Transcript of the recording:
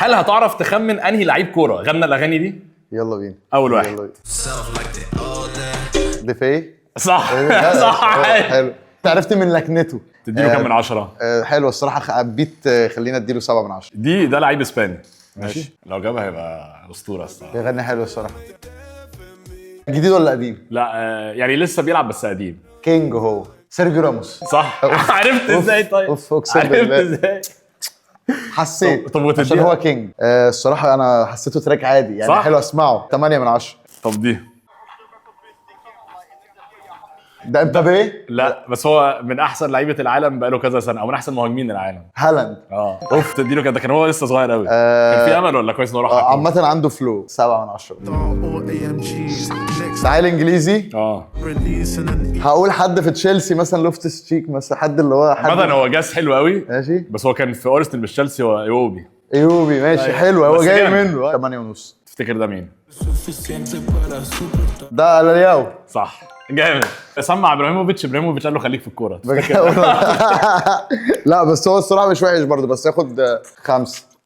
هل هتعرف تخمن انهي لعيب كوره غنى الاغاني دي؟ يلا بينا. اول واحد. ديفي. صح. صح. حلو. انت عرفت من لكنته. تديله كام من 10؟ حلو الصراحه. بيت خلينا اديله 7 من 10. ده لعيب اسباني. ماشي. لو جابها هيبقى اسطوره الصراحه. بيغني حلو الصراحه. جديد ولا قديم؟ لا يعني لسه بيلعب بس قديم. كينج هو سيرجيو راموس. صح. عرفت ازاي طيب؟ اقسم عرفت بالله. ازاي؟ حسيت. طب وتديها؟ عشان هو كينج. الصراحه انا حسيته تراك عادي يعني. صح؟ حلو اسمعه. 8 من 10. طب دي ده امبابي؟ لا بس هو من احسن لعيبه العالم بقاله كذا سنه او من احسن مهاجمين العالم. هالاند. اوف تديله كده. كان هو لسه صغير قوي. كان في امل ولا كويس انه راح؟ عامه عنده فلو. 7 من 10. تعال انجليزي. هقول حد في تشيلسي مثلا لوفتس تشيك مثلا. حد اللي هو حد عامة هو جاس حلو قوي. ماشي. بس هو كان في اورستن مش تشيلسي. هو ايوبي. ايوبي ماشي. أيوة. حلو. هو بس جاي جامد. منه. 8 ونص. تفتكر ده مين؟ ده الياو. صح جامد. سمع ابراهيموفيتش قال له خليك في الكوره. لا بس هو الصراحه مش وحش برضه. بس ياخد 5.